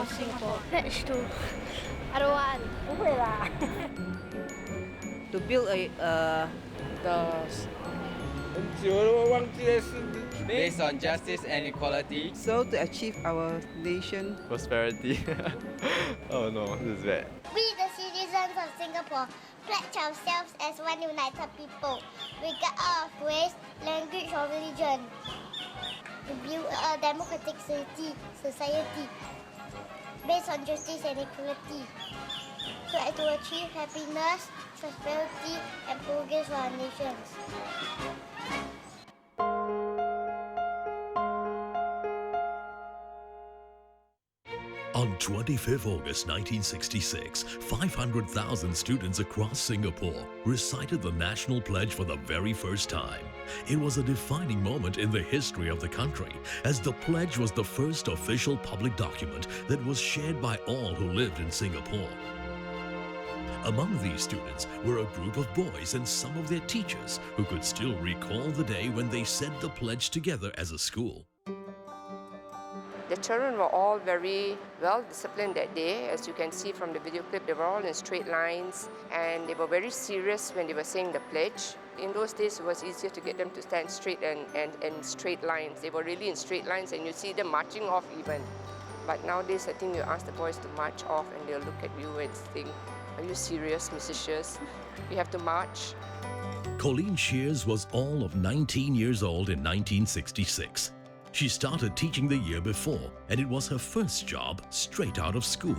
of Singapore. Pledge to. I don't want. 不会啦。To build based on justice and equality, so to achieve our nation prosperity. Oh no, this is bad. We, the citizens of Singapore, pledge ourselves as one united people, regardless of race, language, or religion, to build a democratic society based on justice and equality, so as to achieve happiness, prosperity, and progress for our nations. On 25th August 1966, 500,000 students across Singapore recited the National Pledge for the very first time. It was a defining moment in the history of the country, as the pledge was the first official public document that was shared by all who lived in Singapore. Among these students were a group of boys and some of their teachers who could still recall the day when they said the pledge together as a school. The children were all very well disciplined that day. As you can see from the video clip, they were all in straight lines and they were very serious when they were saying the pledge. In those days, it was easier to get them to stand straight and straight lines. They were really in straight lines and you see them marching off even. But nowadays, I think you ask the boys to march off and they'll look at you and think, are you serious, Mrs. Shears? You have to march. Colleen Shears was all of 19 years old in 1966. She started teaching the year before, and it was her first job straight out of school.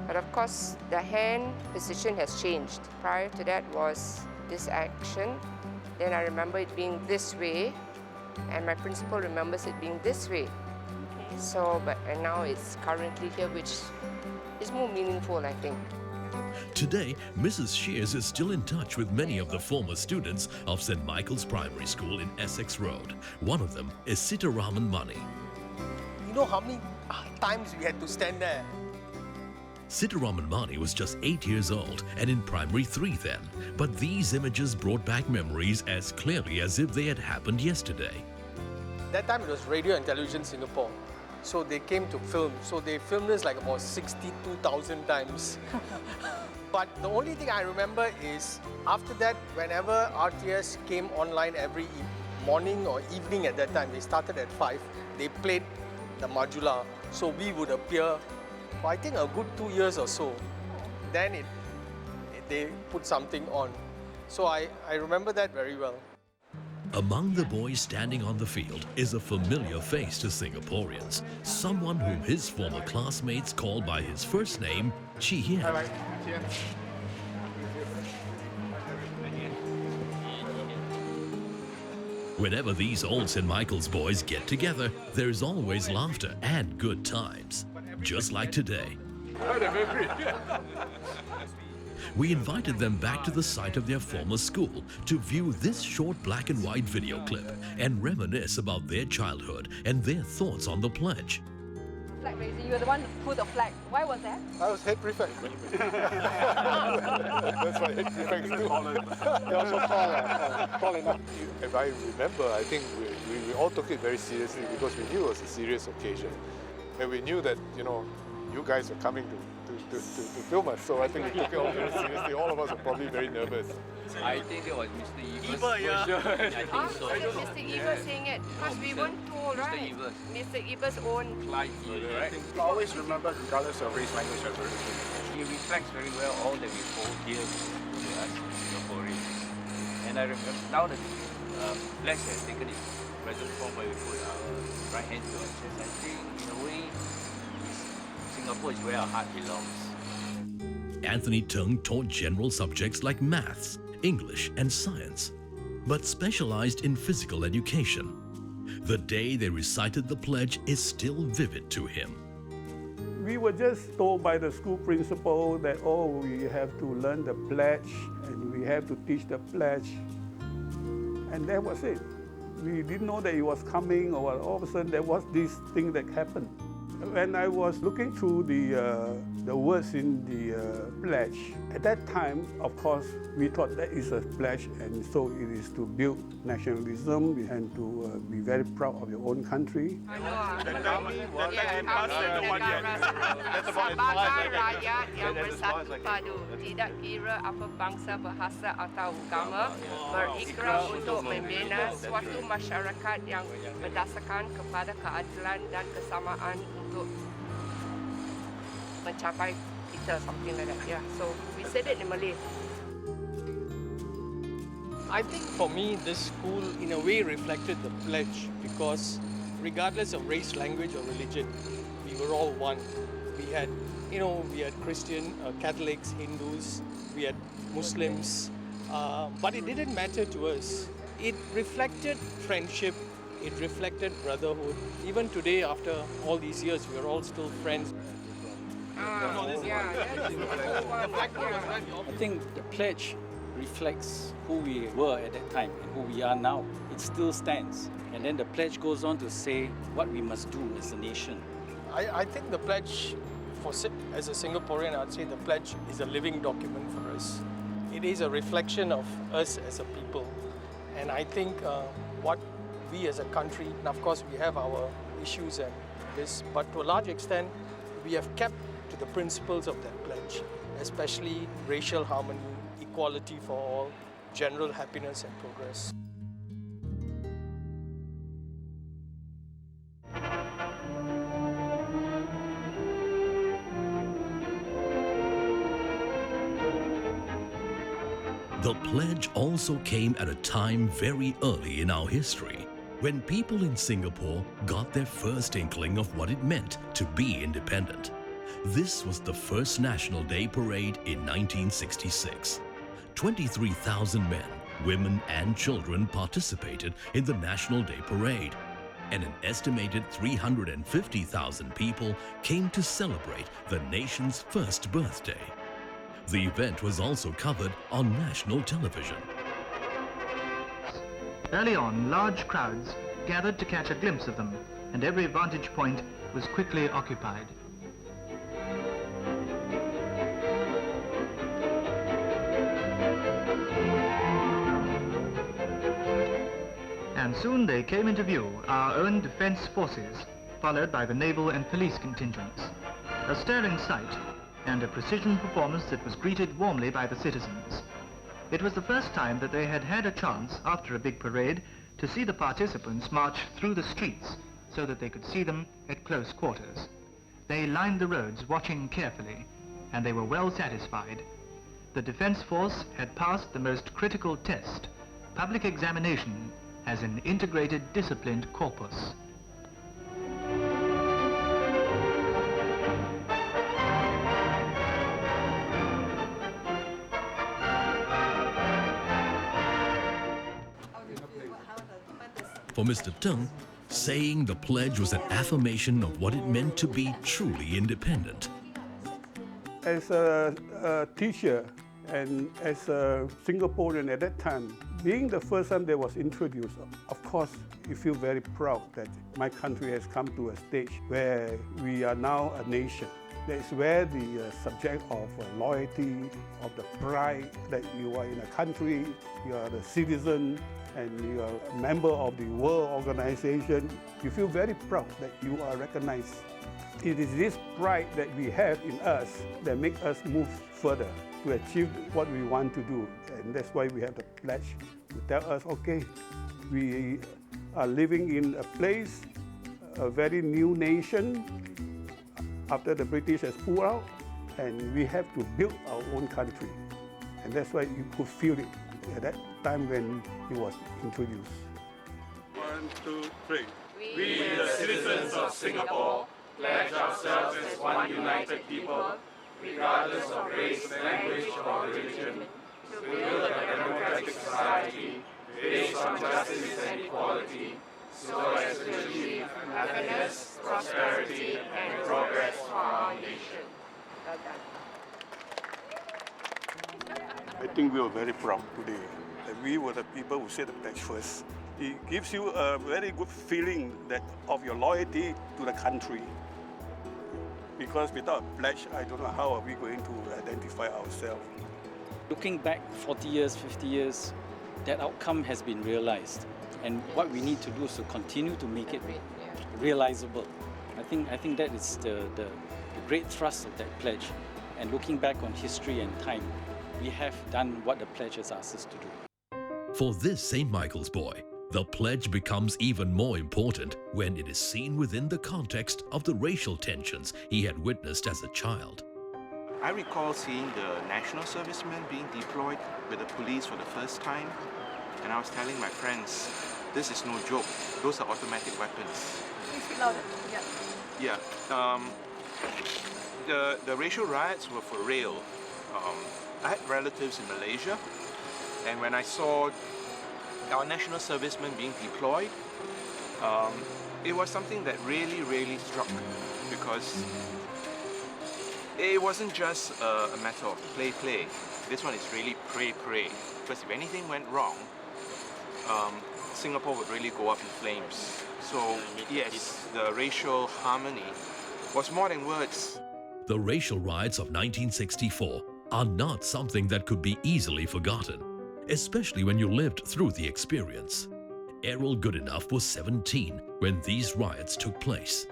But of course, the hand position has changed. Prior to that was this action. Then I remember it being this way, and my principal remembers it being this way. So, and now it's currently here, which is more meaningful, I think. Today, Mrs. Shears is still in touch with many of the former students of St. Michael's Primary School in Essex Road. One of them is Sitaraman Mani. You know how many times we had to stand there? Sitaraman Mani was just 8 years old and in Primary 3 then, but these images brought back memories as clearly as if they had happened yesterday. That time it was Radio and Television Singapore. So they came to film. So they filmed us like about 62,000 times. But the only thing I remember is after that, whenever RTS came online every morning or evening at that time, they started at 5, they played the Majula. So we would appear for I think a good 2 years or so. Then they put something on. So I remember that very well. Among the boys standing on the field is a familiar face to Singaporeans, someone whom his former classmates called by his first name, Chi Hian. Whenever these old St. Michael's boys get together, there's always laughter and good times, just like today. We invited them back to the site of their former school to view this short black and white video clip and reminisce about their childhood and their thoughts on the pledge. Flag raising, you were the one who put the flag. Why was that? I was head prefect. That's what head prefects do. They also call enough. If I remember, I think we all took it very seriously because we knew it was a serious occasion. And we knew that, you know, you guys were coming to film us, so I think we took it all very seriously. All of us were probably very nervous. I think it was Mr. Evers. I think so. Mr. Evers saying it because we weren't told, right? Mr. Evers owned Clyde Evers, right? You always remember, regardless of race, language, or religion. He reflects very well all that we hold dear to us Singaporeans. And I remember now that Pledge has taken its present form where we put our right hand to our chest, I think in a way Singapore is where our heart belongs. Anthony Tung taught general subjects like maths, English and science, but specialized in physical education. The day they recited the pledge is still vivid to him. We were just told by the school principal that, oh, we have to learn the pledge and we have to teach the pledge. And that was it. We didn't know that it was coming, or all of a sudden there was this thing that happened. When I was looking through the words in the pledge, at that time, of course, we thought that is a pledge, and so it is to build nationalism and to be very proud of your own country. Sebagai rakyat yang bersatu padu, tidak kira apa bangsa, bahasa atau agama, berikrar untuk membina suatu masyarakat yang berdasarkan kepada keadilan dan kesamaan untuk mencapai kita, something like that. Yeah, so we said it in Malay. I think for me, this school in a way reflected the pledge because regardless of race, language or religion, we were all one. We had, we had Christian, Catholics, Hindus, we had Muslims, but it didn't matter to us. It reflected friendship, it reflected brotherhood. Even today, after all these years, we're all still friends. I think the pledge reflects who we were at that time and who we are now. It still stands. And then the pledge goes on to say what we must do as a nation. I think the pledge, as a Singaporean, I'd say the pledge is a living document for us. It is a reflection of us as a people. And I think what we as a country, and of course we have our issues and this, but to a large extent, we have kept to the principles of that pledge, especially racial harmony, equality for all, general happiness and progress. The pledge also came at a time very early in our history, when people in Singapore got their first inkling of what it meant to be independent. This was the first National Day Parade in 1966. 23,000 men, women and children participated in the National Day Parade, and an estimated 350,000 people came to celebrate the nation's first birthday. The event was also covered on national television. Early on, large crowds gathered to catch a glimpse of them, and every vantage point was quickly occupied. And soon they came into view, our own defence forces, followed by the naval and police contingents. A stirring sight, and a precision performance that was greeted warmly by the citizens. It was the first time that they had had a chance, after a big parade, to see the participants march through the streets so that they could see them at close quarters. They lined the roads, watching carefully, and they were well satisfied. The Defence Force had passed the most critical test, public examination, as an integrated, disciplined corpus. For Mr. Teng, saying the pledge was an affirmation of what it meant to be truly independent. As a teacher and as a Singaporean at that time, being the first time that was introduced, of course, you feel very proud that my country has come to a stage where we are now a nation. That is where the subject of loyalty, of the pride that you are in a country, you are the citizen, and you are a member of the World Organization, you feel very proud that you are recognized. It is this pride that we have in us that makes us move further to achieve what we want to do. And that's why we have the pledge to tell us, okay, we are living in a place, a very new nation, after the British has pulled out, and we have to build our own country. And that's why you could feel it at that time when it was introduced. 1, 2, 3. We, the citizens of Singapore, pledge ourselves as one united people, regardless of race, language, or religion, to build a democratic society based on justice and equality, so as to achieve happiness, prosperity, and progress for our nation. I think we were very proud today that we were the people who said the pledge first. It gives you a very good feeling that of your loyalty to the country. Because without a pledge, I don't know how are we going to identify ourselves. Looking back 40 years, 50 years, that outcome has been realized. And what we need to do is to continue to make it realizable. I think that is the great thrust of that pledge. And looking back on history and time, we have done what the pledge has asked us to do. For this St. Michael's boy, the pledge becomes even more important when it is seen within the context of the racial tensions he had witnessed as a child. I recall seeing the national servicemen being deployed with the police for the first time, and I was telling my friends, this is no joke, those are automatic weapons. Please speak louder. Yeah. Yeah. The racial riots were for real. I had relatives in Malaysia, and when I saw our national servicemen being deployed, it was something that really struck me, because it wasn't just a matter of play. This one is really pray. Because if anything went wrong, Singapore would really go up in flames. So yes, the racial harmony was more than words. The racial riots of 1964 are not something that could be easily forgotten, especially when you lived through the experience. Errol Goodenough was 17 when these riots took place.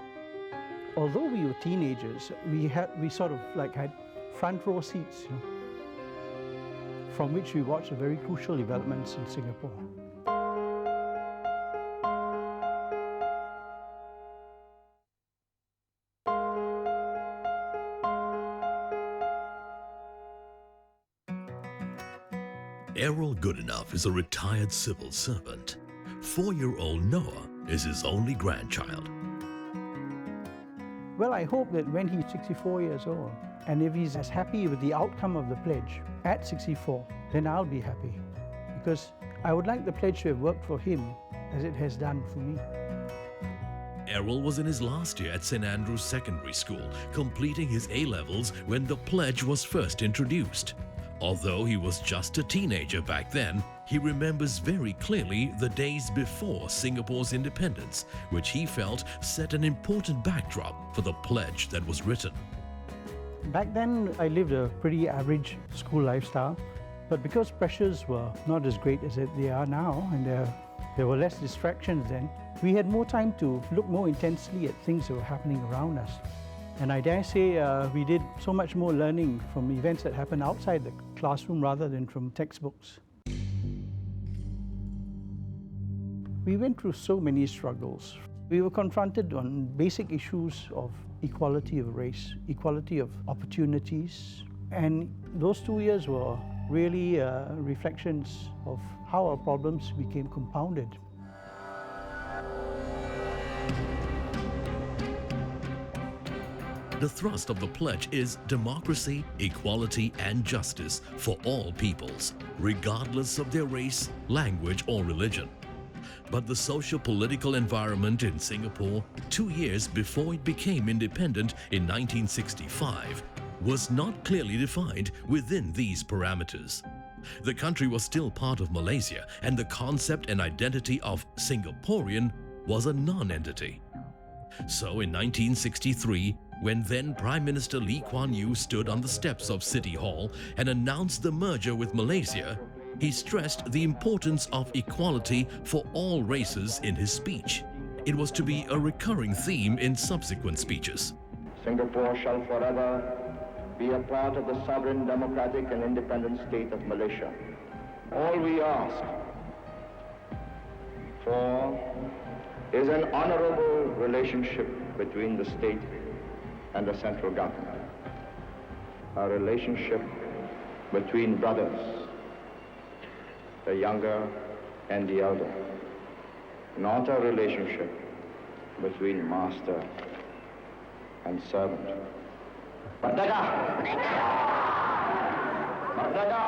Although we were teenagers, we sort of like had front row seats, you know, from which we watched the very crucial developments in Singapore. Errol Goodenough is a retired civil servant. 4-year-old Noah is his only grandchild. Well, I hope that when he's 64 years old, and if he's as happy with the outcome of the pledge at 64, then I'll be happy. Because I would like the pledge to have worked for him as it has done for me. Errol was in his last year at St. Andrews Secondary School, completing his A-levels when the pledge was first introduced. Although he was just a teenager back then, he remembers very clearly the days before Singapore's independence, which he felt set an important backdrop for the pledge that was written. Back then, I lived a pretty average school lifestyle, but because pressures were not as great as they are now, and there were less distractions then, we had more time to look more intensely at things that were happening around us. And I dare say we did so much more learning from events that happened outside the classroom rather than from textbooks. We went through so many struggles. We were confronted on basic issues of equality of race, equality of opportunities, and those 2 years were really reflections of how our problems became compounded. The thrust of the pledge is democracy, equality, and justice for all peoples, regardless of their race, language, or religion. But the socio-political environment in Singapore, 2 years before it became independent in 1965, was not clearly defined within these parameters. The country was still part of Malaysia, and the concept and identity of Singaporean was a non-entity. So in 1963, when then Prime Minister Lee Kuan Yew stood on the steps of City Hall and announced the merger with Malaysia, he stressed the importance of equality for all races in his speech. It was to be a recurring theme in subsequent speeches. Singapore shall forever be a part of the sovereign, democratic and independent state of Malaysia. All we ask for is an honorable relationship between the state and the central government. A relationship between brothers, the younger and the elder. Not a relationship between master and servant. Merdeka! Merdeka! Merdeka!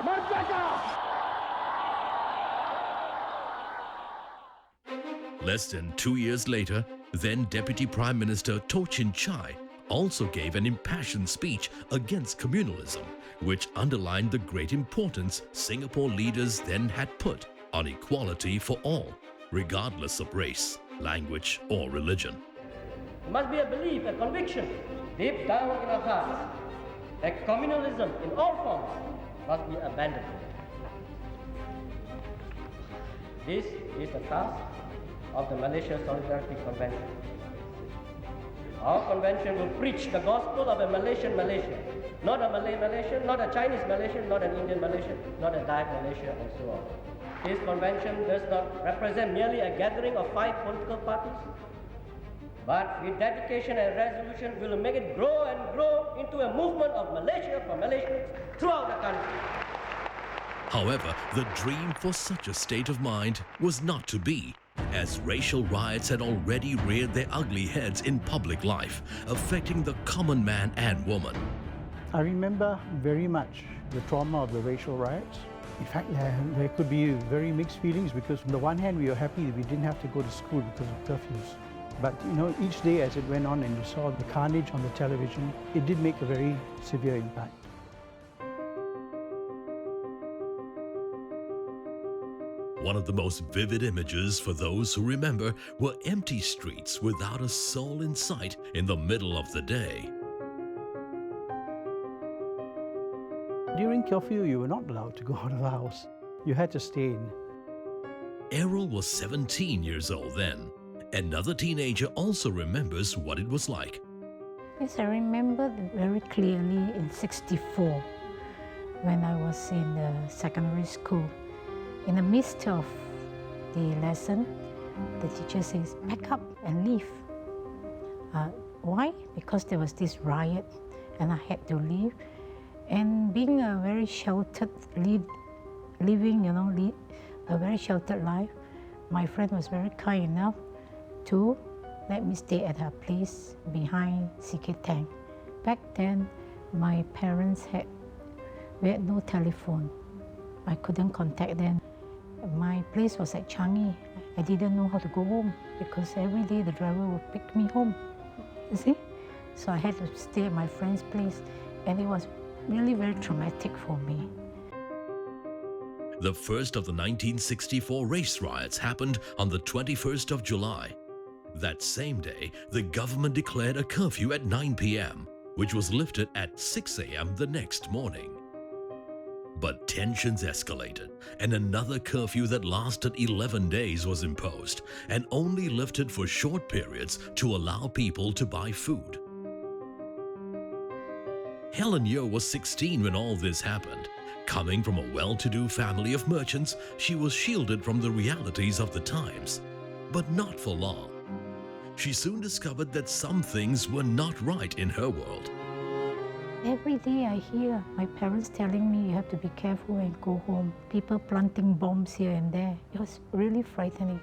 Merdeka! Less than 2 years later, then Deputy Prime Minister Toh Chin Chye also gave an impassioned speech against communalism, which underlined the great importance Singapore leaders then had put on equality for all, regardless of race. language, or religion. It must be a belief, a conviction, deep down in our hearts, that communalism in all forms must be abandoned. This is the task of the Malaysia Solidarity Convention. Our convention will preach the gospel of a Malaysian Malaysia, not a Malay Malaysia, not a Chinese Malaysia, not an Indian Malaysia, not a Dayak Malaysia, and so on. This convention does not represent merely a gathering of 5 political parties, but with dedication and resolution, we will make it grow and grow into a movement of Malaysia for Malaysians throughout the country. However, the dream for such a state of mind was not to be, as racial riots had already reared their ugly heads in public life, affecting the common man and woman. I remember very much the trauma of the racial riots. In fact, there could be very mixed feelings because on the one hand, we were happy that we didn't have to go to school because of curfews. But you know, each day as it went on and you saw the carnage on the television, it did make a very severe impact. One of the most vivid images for those who remember were empty streets without a soul in sight in the middle of the day. During curfew, you were not allowed to go out of the house. You had to stay in. Errol was 17 years old then. Another teenager also remembers what it was like. Yes, I remember very clearly in '64 when I was in the secondary school. In the midst of the lesson, the teacher says, pack up and leave. Why? Because there was this riot and I had to leave. And being a very sheltered, living, a very sheltered life, my friend was very kind enough to let me stay at her place behind CK Tang. Back then, my parents we had no telephone. I couldn't contact them. My place was at Changi. I didn't know how to go home because every day the driver would pick me home, you see? So I had to stay at my friend's place, and it was really very traumatic for me. The first of the 1964 race riots happened on the 21st of July. That same day, the government declared a curfew at 9 p.m., which was lifted at 6 a.m. the next morning. But tensions escalated, and another curfew that lasted 11 days was imposed, and only lifted for short periods to allow people to buy food. Helen Yeoh was 16 when all this happened. Coming from a well-to-do family of merchants, she was shielded from the realities of the times. But not for long. She soon discovered that some things were not right in her world. Every day I hear my parents telling me you have to be careful and go home. People planting bombs here and there. It was really frightening.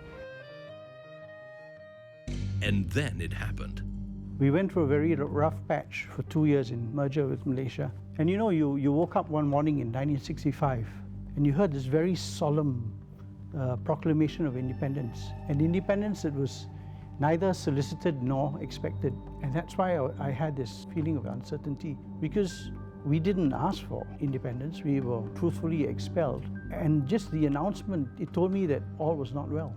And then it happened. We went through a very rough patch for 2 years in merger with Malaysia. And you know, you woke up one morning in 1965 and you heard this very solemn proclamation of independence. And independence that was neither solicited nor expected. And that's why I had this feeling of uncertainty, because we didn't ask for independence, we were truthfully expelled. And just the announcement, it told me that all was not well.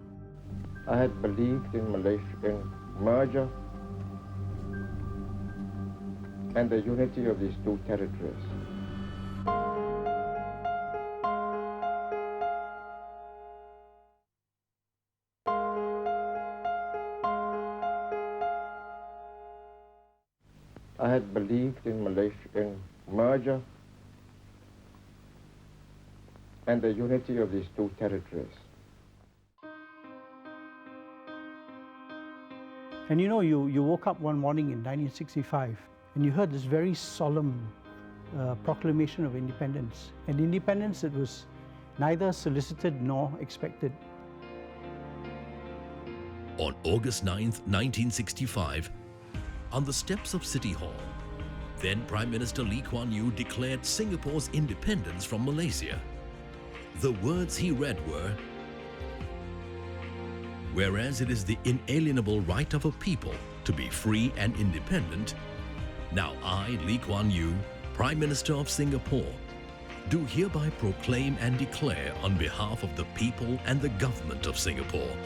I had believed in Malaysian merger and the unity of these two territories. I had believed in Malaysian merger and the unity of these two territories. And you know, you woke up one morning in 1965 and you heard this very solemn proclamation of independence. And independence that was neither solicited nor expected. On August 9th, 1965, on the steps of City Hall, then Prime Minister Lee Kuan Yew declared Singapore's independence from Malaysia. The words he read were, "Whereas it is the inalienable right of a people to be free and independent, now I, Lee Kuan Yew, Prime Minister of Singapore, do hereby proclaim and declare on behalf of the people and the government of Singapore."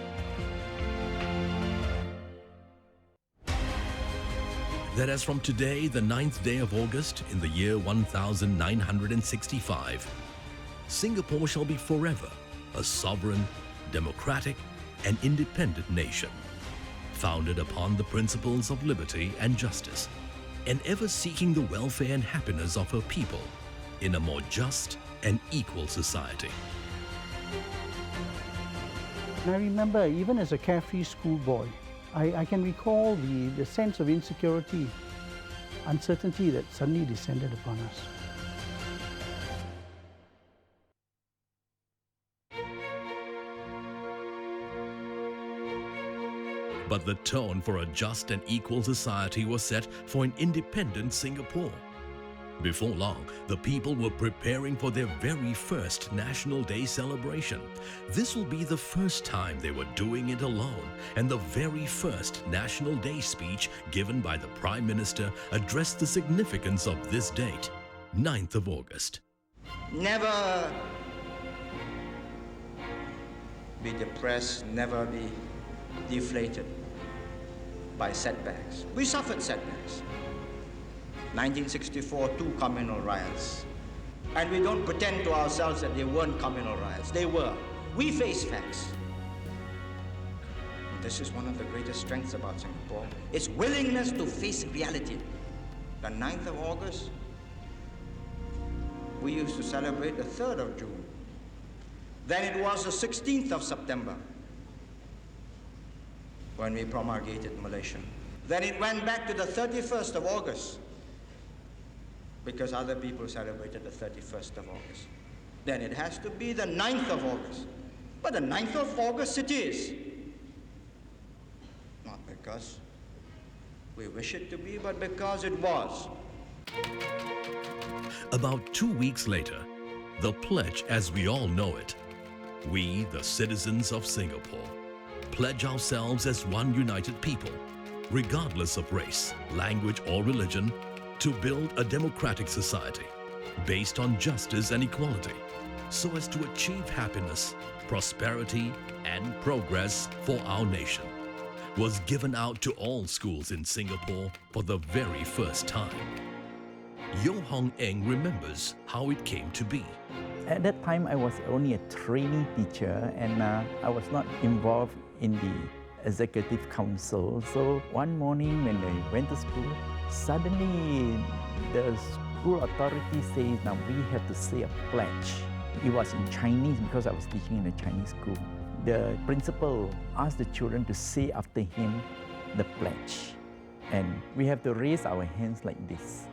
that as from today, the 9th day of August in the year 1965, Singapore shall be forever a sovereign, democratic, and independent nation, founded upon the principles of liberty and justice, and ever seeking the welfare and happiness of her people in a more just and equal society. And I remember, even as a carefree schoolboy, I can recall the sense of insecurity, uncertainty that suddenly descended upon us. But the tone for a just and equal society was set for an independent Singapore. Before long, the people were preparing for their very first National Day celebration. This will be the first time they were doing it alone, and the very first National Day speech given by the Prime Minister addressed the significance of this date, 9th of August. Never be depressed, never be deflated by setbacks. We suffered setbacks. 1964, 2 communal riots. And we don't pretend to ourselves that they weren't communal riots. They were. We face facts. And this is one of the greatest strengths about Singapore, its willingness to face reality. The 9th of August, we used to celebrate the 3rd of June. Then it was the 16th of September when we promulgated Malaysia. Then it went back to the 31st of August because other people celebrated the 31st of August. Then it has to be the 9th of August. But the 9th of August it is. Not because we wish it to be, but because it was. About 2 weeks later, the pledge as we all know it, we, the citizens of Singapore, pledge ourselves as one united people, regardless of race, language, or religion, to build a democratic society based on justice and equality, so as to achieve happiness, prosperity, and progress for our nation, was given out to all schools in Singapore for the very first time. Yeo Hong Eng remembers how it came to be. At that time, I was only a trainee teacher, and I was not involved in the executive council. So one morning when I went to school, suddenly the school authority says, now we have to say a pledge. It was in Chinese because I was teaching in a Chinese school. The principal asked the children to say after him the pledge. And we have to raise our hands like this.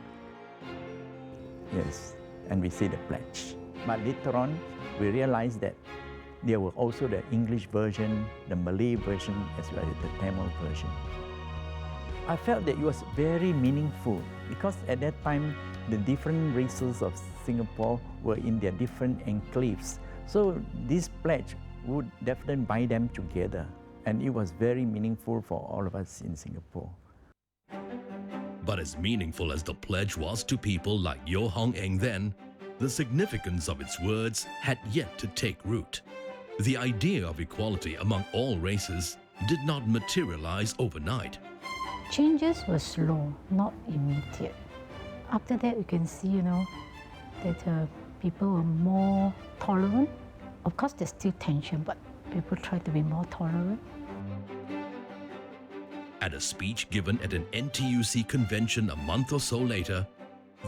Yes, and we say the pledge. But later on, we realized that there were also the English version, the Malay version, as well as the Tamil version. I felt that it was very meaningful because at that time, the different races of Singapore were in their different enclaves. So this pledge would definitely bind them together. And it was very meaningful for all of us in Singapore. But as meaningful as the pledge was to people like Yeo Hong Eng then, the significance of its words had yet to take root. The idea of equality among all races did not materialize overnight. Changes were slow, not immediate. After that, you can see, that people were more tolerant. Of course, there's still tension, but people try to be more tolerant. At a speech given at an NTUC convention a month or so later,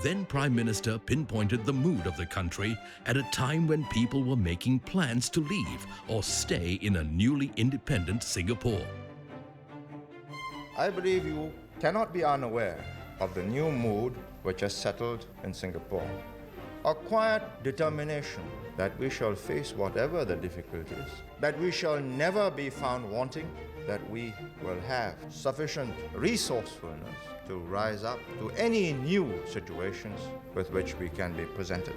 then Prime Minister pinpointed the mood of the country at a time when people were making plans to leave or stay in a newly independent Singapore. I believe you cannot be unaware of the new mood which has settled in Singapore. A quiet determination that we shall face whatever the difficulties, that we shall never be found wanting, that we will have sufficient resourcefulness to rise up to any new situations with which we can be presented.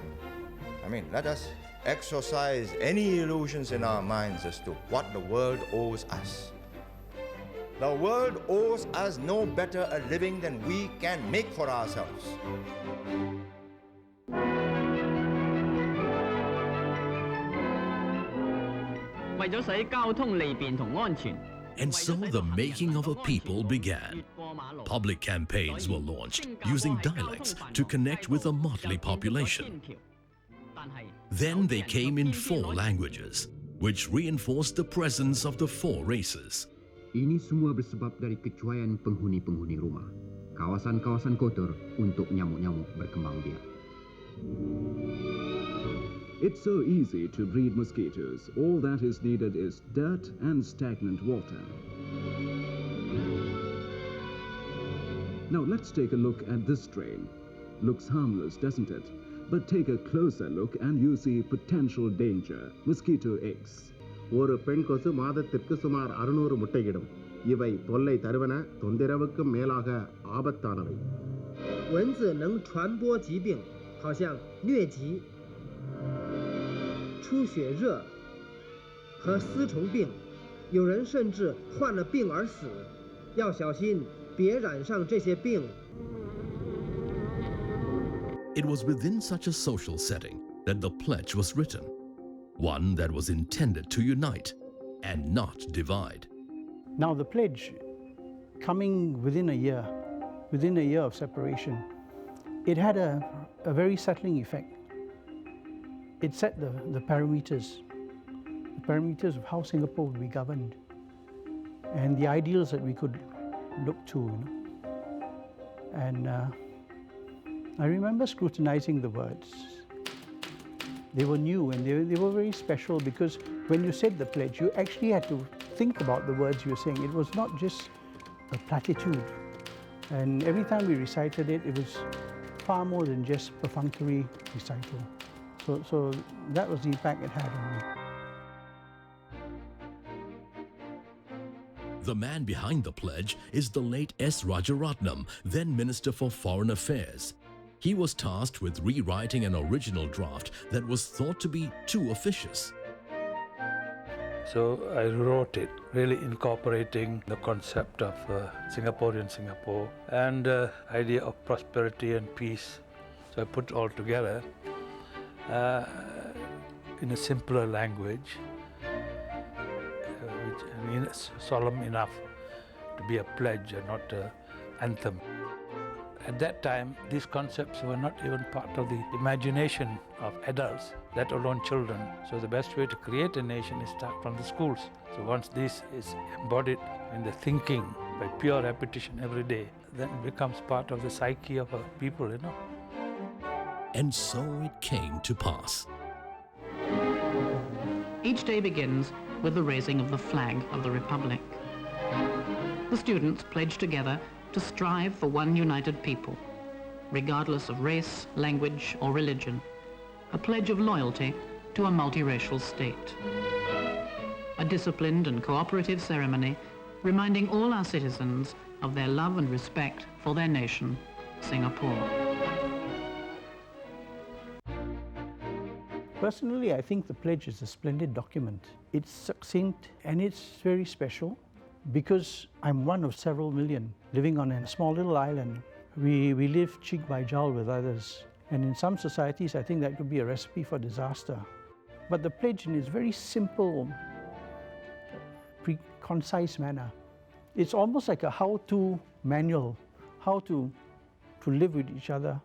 Let us exorcise any illusions in our minds as to what the world owes us. The world owes us no better a living than we can make for ourselves. And so the making of a people began. Public campaigns were launched using dialects to connect with a motley population. Then they came in 4 languages, which reinforced the presence of the 4 races. Ini semua bersebab dari kecuaian penghuni-penghuni rumah. Kawasan-kawasan kotor untuk nyamuk-nyamuk berkembang biak. It's so easy to breed mosquitoes. All that is needed is dirt and stagnant water. Now let's take a look at this strain. Looks harmless, doesn't it? But take a closer look and you see potential danger. Mosquito eggs. ஒரு பெண் கொசு மாதத்திற்கு சுமார் 600 முட்டையிடும். இவை தொல்லை தருவன, தொந்தரவுக்கும் மேலாக ஆபத்தானவை. 蚊子能传播疾病，好像疟疾、出血热和丝虫病，有人甚至患了病而死。要小心，别染上这些病。 It was within such a social setting that the pledge was written, one that was intended to unite and not divide. Now the pledge, coming within a year of separation, it had a very settling effect. It set the parameters of how Singapore would be governed and the ideals that we could look to. And I remember scrutinizing the words. They were new and they were very special because when you said the pledge, you actually had to think about the words you were saying. It was not just a platitude. And every time we recited it, it was far more than just perfunctory recital. So that was the impact it had on me. The man behind the pledge is the late S. Rajaratnam, then Minister for Foreign Affairs. He was tasked with rewriting an original draft that was thought to be too officious. So I wrote it, really incorporating the concept of Singaporean Singapore and the idea of prosperity and peace. So I put it all together in a simpler language, which I mean is solemn enough to be a pledge and not an anthem. At that time, these concepts were not even part of the imagination of adults, let alone children. So the best way to create a nation is start from the schools. So once this is embodied in the thinking by pure repetition every day, then it becomes part of the psyche of a people, you know. And so it came to pass. Each day begins with the raising of the flag of the Republic. The students pledge together to strive for one united people, regardless of race, language, or religion. A pledge of loyalty to a multiracial state. A disciplined and cooperative ceremony reminding all our citizens of their love and respect for their nation, Singapore. Personally, I think the pledge is a splendid document. It's succinct and it's very special because I'm one of several million living on a small little island. We live cheek by jowl with others. And in some societies, I think that could be a recipe for disaster. But the pledge in its very simple, concise manner, it's almost like a how-to manual, how to live with each other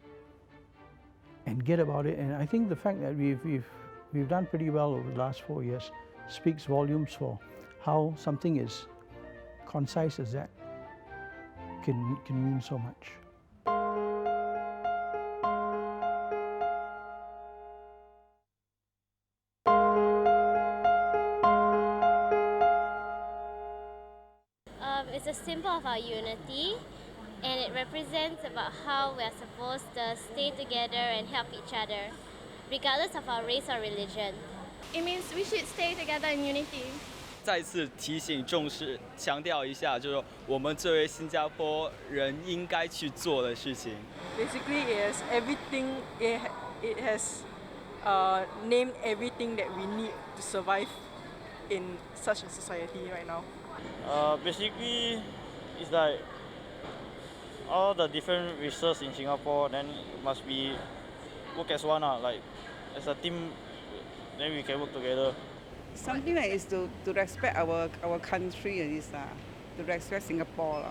and get about it. And I think the fact that we've done pretty well over the last 4 years speaks volumes for how something as concise as that can mean so much. It's a symbol of our unity, and it represents about how we are supposed to stay together and help each other, regardless of our race or religion. It means we should stay together in unity. 再次提醒、重视、强调一下，就是我们作为新加坡人应该去做的事情。Basically, it has everything. It has named everything that we need to survive in such a society right now. Basically, it's like all the different races in Singapore. Then must be work as one, like as a team. Then we can work together. Something like is to respect our country and to respect Singapore.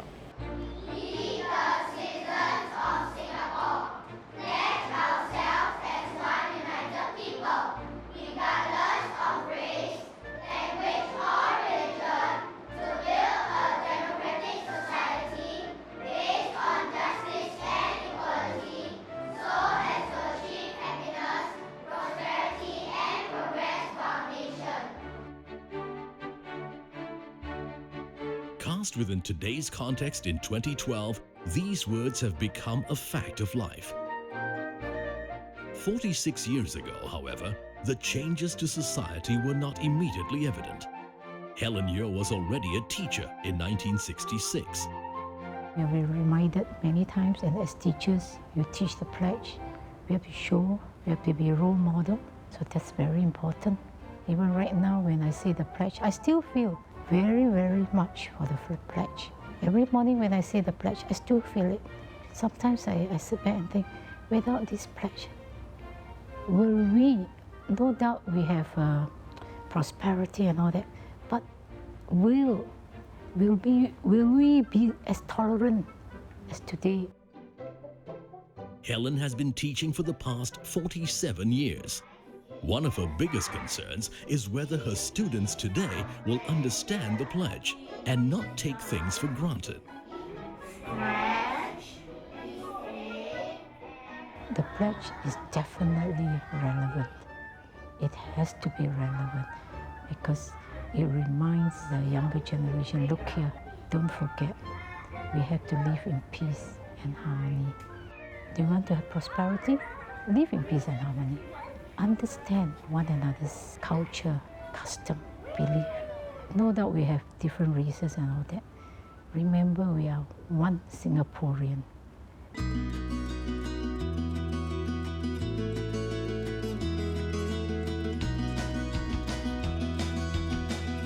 cast within today's context in 2012, these words have become a fact of life. 46 years ago, however, the changes to society were not immediately evident. Helen Yeoh was already a teacher in 1966. We have been reminded many times, and as teachers, you teach the pledge. We have to show, we have to be a role model, so that's very important. Even right now, when I say the pledge, I still feel very, very much for the pledge. Every morning when I say the pledge, I still feel it. Sometimes I sit back and think, without this pledge, will we, no doubt we have prosperity and all that, but will we be as tolerant as today? Helen has been teaching for the past 47 years. One of her biggest concerns is whether her students today will understand the pledge and not take things for granted. The pledge is definitely relevant. It has to be relevant because it reminds the younger generation, look here, don't forget, we have to live in peace and harmony. Do you want to have prosperity? Live in peace and harmony. Understand one another's culture, custom, belief. No doubt we have different races and all that. Remember, we are one Singaporean.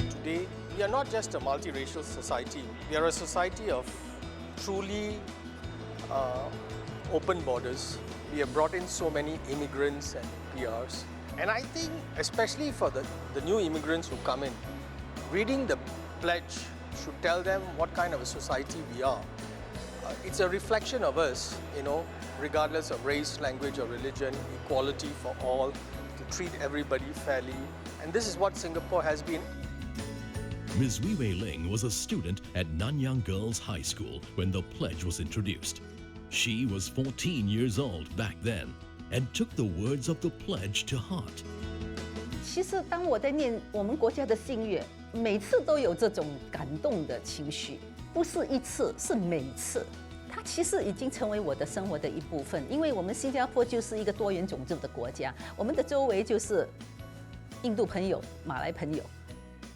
Today, we are not just a multiracial society. We are a society of truly open borders. We have brought in so many immigrants and PRs. And I think, especially for the new immigrants who come in, reading the pledge should tell them what kind of a society we are. It's a reflection of us, regardless of race, language or religion, equality for all, to treat everybody fairly. And this is what Singapore has been. Ms. Wee Wei Ling was a student at Nanyang Girls High School when the pledge was introduced. She was 14 years old back then and took the words of the pledge to heart. 其实当我在念我们国家的信乐，每次都有这种感动的情绪，不是一次，是每次。它其实已经成为我的生活的一部分，因为我们新加坡就是一个多元种族的国家，我们的周围就是印度朋友、马来朋友，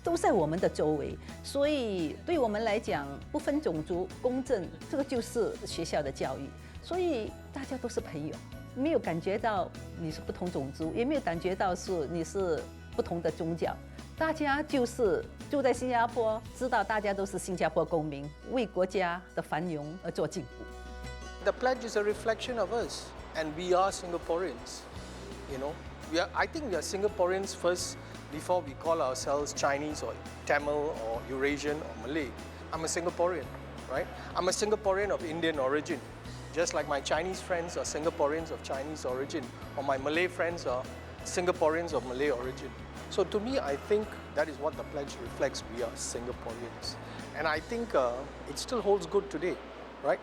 都在我们的周围，所以对我们来讲，不分种族、公正，这个就是学校的教育，所以大家都是朋友。 没有感觉到你是不同种族，也没有感觉到是你是不同的宗教，大家就是住在新加坡，知道大家都是新加坡公民，为国家的繁荣而做进步。The pledge is a reflection of us, and we are Singaporeans. I think we are Singaporeans first before we call ourselves Chinese or Tamil or Eurasian or Malay. I'm a Singaporean, right? I'm a Singaporean of Indian origin. Just like my Chinese friends are Singaporeans of Chinese origin, or my Malay friends are Singaporeans of Malay origin. So to me, I think that is what the pledge reflects. We are Singaporeans. And I think it still holds good today, right?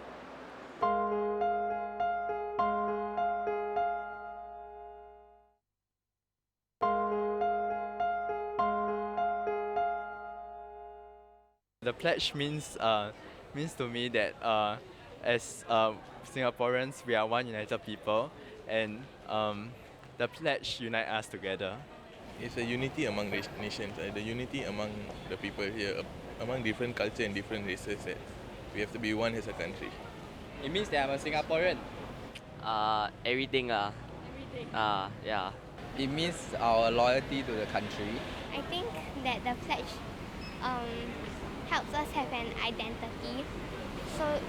The pledge means to me that as Singaporeans, we are one united people, and the pledge unites us together. It's a unity among nations, the unity among the people here, among different cultures and different races. That we have to be one as a country. It means that I'm a Singaporean. Everything. Everything. Yeah. It means our loyalty to the country. I think that the pledge helps us have an identity.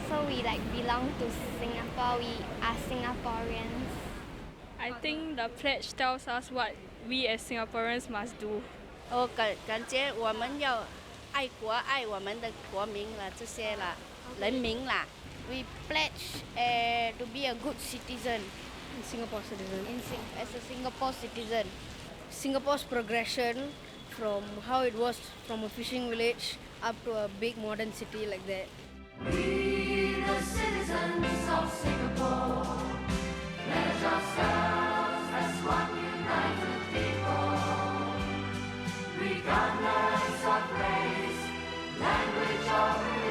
So we belong to Singapore, we are Singaporeans. I think the pledge tells us what we as Singaporeans must do. 感觉我们要爱国爱我们的国民了这些啦人民啦 We pledge to be a good citizen. Singapore citizen. As a Singapore citizen. Singapore's progression from how it was from a fishing village up to a big modern city like that. We the citizens of Singapore pledge ourselves as one united people, regardless of race, language or religion.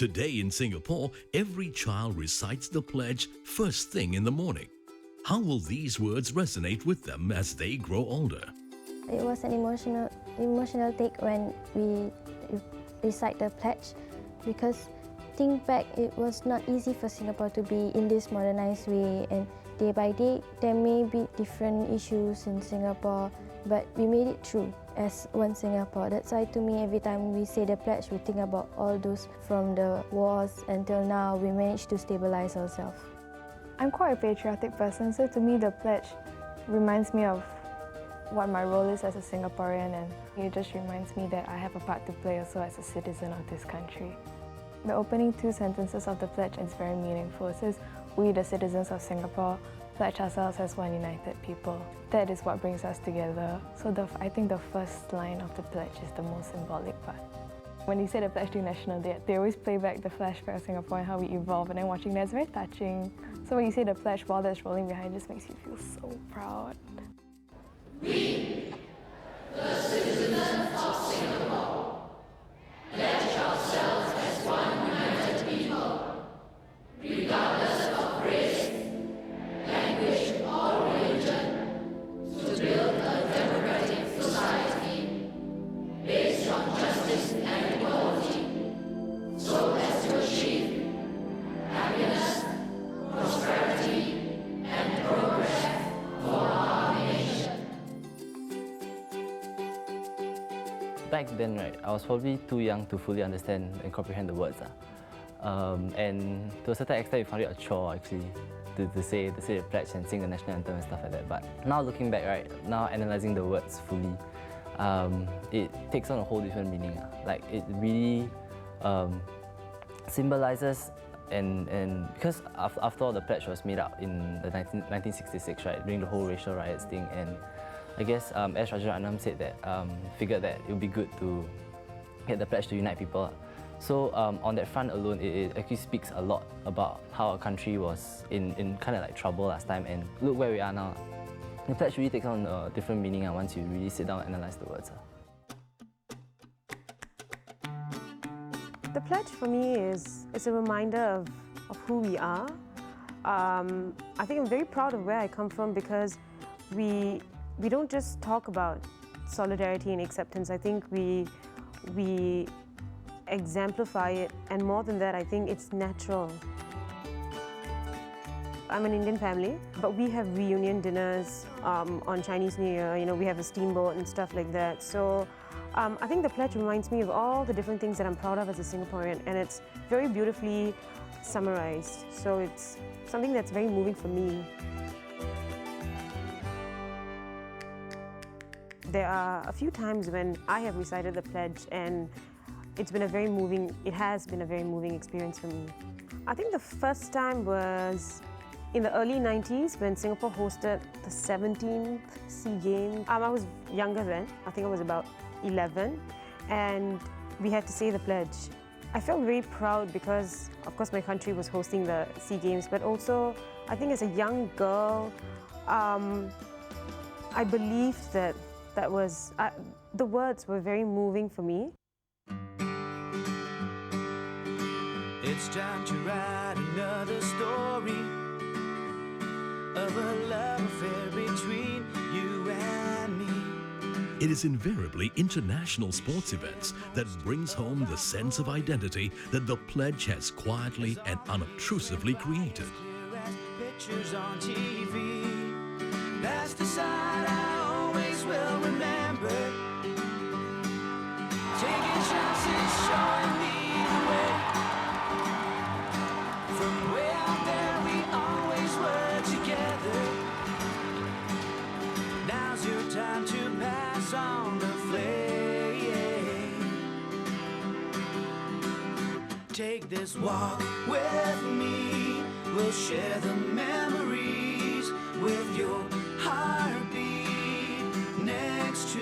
Today in Singapore, every child recites the pledge first thing in the morning. How will these words resonate with them as they grow older? It was an emotional take when we recite the pledge, because think back, it was not easy for Singapore to be in this modernized way, and day by day there may be different issues in Singapore, but we made it through as one Singapore. That's why to me, every time we say the pledge, we think about all those from the wars until now, we managed to stabilize ourselves. I'm quite a patriotic person, so to me the pledge reminds me of what my role is as a Singaporean, and it just reminds me that I have a part to play also as a citizen of this country. The opening two sentences of the pledge is very meaningful. It says, "We, the citizens of Singapore, pledge ourselves as one united people." That is what brings us together. So I think the first line of the pledge is the most symbolic part. When you say the pledge to National Day, they always play back the flashback of Singapore and how we evolve, and then watching that is very touching. So when you say the pledge while that's rolling behind, it just makes you feel so proud. We, the citizens of Singapore, pledge ourselves as one united people, regardless of race, language, or religion, to build a democratic society based on justice and equality, so as to achieve happiness, prosperity, and progress for our nation. Back then, right, I was probably too young to fully understand and comprehend the words. And to a certain extent, we found it a chore actually to say the pledge and sing the national anthem and stuff like that. But now looking back, right, now analysing the words fully, it takes on a whole different meaning. Like it really symbolises and because after all, the pledge was made up in the 1966, right, during the whole racial riots thing, and I guess S. Rajaratnam said that, figured that it would be good to get the pledge to unite people. So on that front alone, it actually speaks a lot about how our country was in kind of like trouble last time, and look where we are now. The pledge really takes on a different meaning once you really sit down and analyse the words. The pledge for me is a reminder of who we are. I think I'm very proud of where I come from, because we don't just talk about solidarity and acceptance. I think we exemplify it, and more than that, I think it's natural. I'm an Indian family, but we have reunion dinners on Chinese New Year. You know, we have a steamboat and stuff like that. So I think the pledge reminds me of all the different things that I'm proud of as a Singaporean, and it's very beautifully summarized. So it's something that's very moving for me. There are a few times when I have recited the pledge, and it has been a very moving experience for me. I think the first time was in the early 90s when Singapore hosted the 17th SEA Games. I was younger then, I think I was about 11, and we had to say the pledge. I felt very proud because, of course, my country was hosting the SEA Games, but also, I think as a young girl, I believed that the words were very moving for me. It's time to write another story of a love affair between you and me. It is invariably international sports events that brings home the sense of identity that the pledge has quietly and unobtrusively created. Pictures on TV, that's the side I always will remember. Taking chances, showing me the way. From way out there, we always were together. Now's your time to pass on the flame. Take this walk with me. We'll share the memories with your heartbeat next to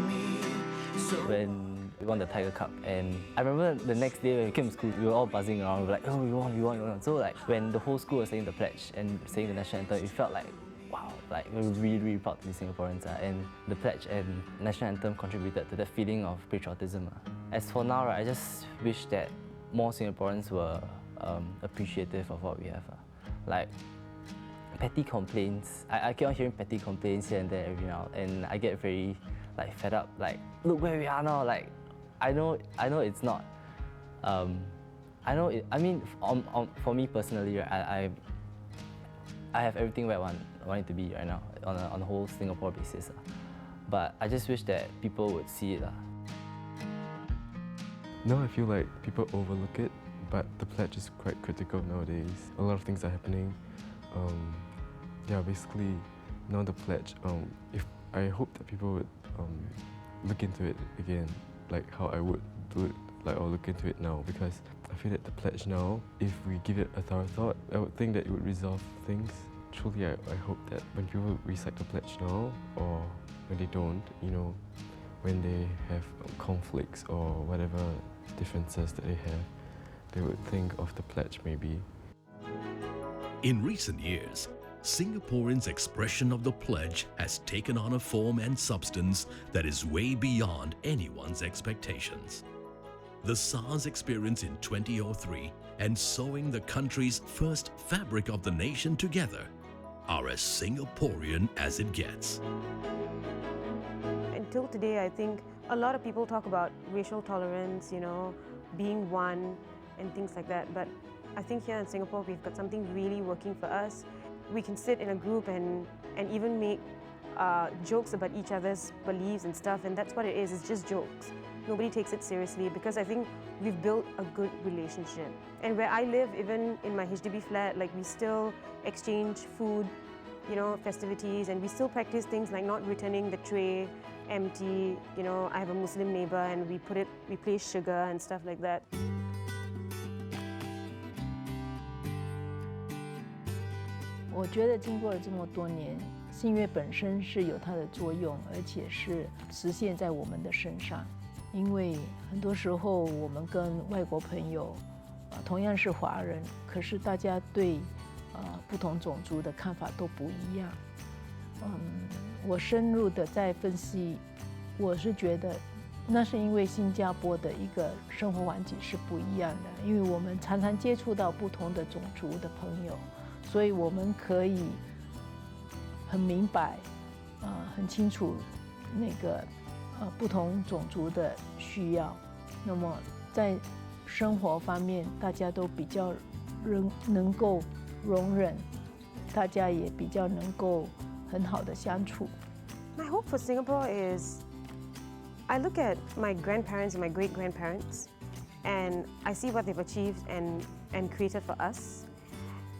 me. So When we won the Tiger Cup, and I remember the next day when we came to school, we were all buzzing around. We were like, oh, we won. So like when the whole school was saying the pledge and saying the national anthem, it felt like, wow, like we were really, really proud to be Singaporeans. And the pledge and national anthem contributed to that feeling of patriotism. As for now, right, I just wish that more Singaporeans were appreciative of what we have. Like petty complaints, I keep on hearing petty complaints here and there every now, and I get very like fed up. Like, look where we are now. Like, I know it's not. I know. I mean, for me personally, right, I have everything where I want it to be right now on a whole Singapore basis. But I just wish that people would see it. Now I feel like people overlook it, but the pledge is quite critical nowadays. A lot of things are happening. Yeah, basically, now the pledge. I hope that people would look into it again, like how I would do it, or look into it now, because I feel that the pledge now, if we give it a thorough thought, I would think that it would resolve things. Truly, I hope that when people recite the pledge now, or when they don't, when they have conflicts or whatever differences that they would think of the pledge maybe. In recent years, Singaporeans' expression of the pledge has taken on a form and substance that is way beyond anyone's expectations. The SARS experience in 2003 and sewing the country's first fabric of the nation together are as Singaporean as it gets. Until today, I think a lot of people talk about racial tolerance, being one and things like that. But I think here in Singapore, we've got something really working for us. We can sit in a group and even make jokes about each other's beliefs and stuff, and that's what it is. It's just jokes. Nobody takes it seriously because I think we've built a good relationship. And where I live, even in my HDB flat, like we still exchange food, festivities, and we still practice things like not returning the tray empty. I have a Muslim neighbor and we place sugar and stuff like that. 我觉得经过了这么多年，信乐本身是有它的作用，而且是实现在我们的身上。因为很多时候我们跟外国朋友，同样是华人，可是大家对不同种族的看法都不一样。我深入的在分析，我是觉得那是因为新加坡的一个生活环境是不一样的，因为我们常常接触到不同的种族的朋友。 所以我们可以很明白，很清楚那个不同种族的需要。那么在生活方面，大家都比较能够容忍，大家也比较能够很好的相处。My hope for Singapore is, I look at my grandparents and my great-grandparents, and I see what they've achieved and created for us.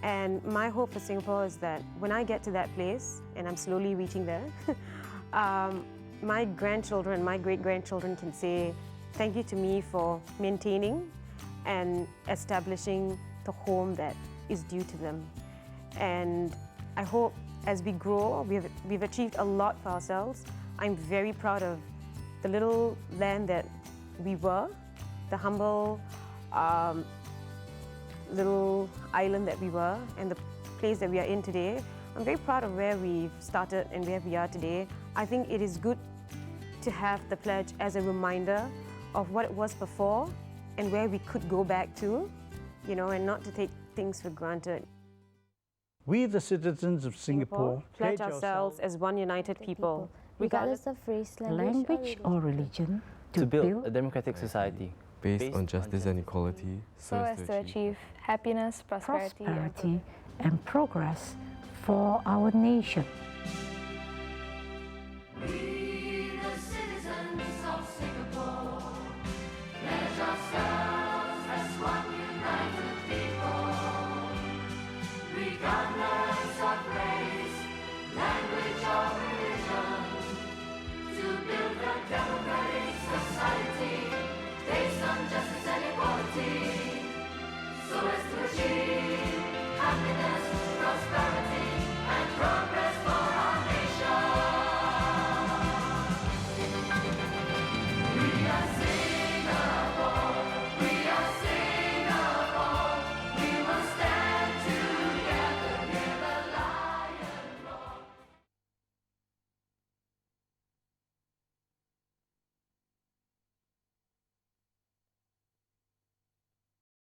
And my hope for Singapore is that when I get to that place, and I'm slowly reaching there, my grandchildren, my great-grandchildren can say thank you to me for maintaining and establishing the home that is due to them. And I hope as we grow, we've achieved a lot for ourselves. I'm very proud of the little land that we were, the humble, little island that we were, and the place that we are in today. I'm very proud of where we've started and where we are today. I think it is good to have the pledge as a reminder of what it was before and where we could go back to, and not to take things for granted. We, the citizens of Singapore, pledge ourselves as one united people, regardless of race, language or religion, to build a democratic society based on justice and equality, so as to achieve happiness, prosperity and progress for our nation.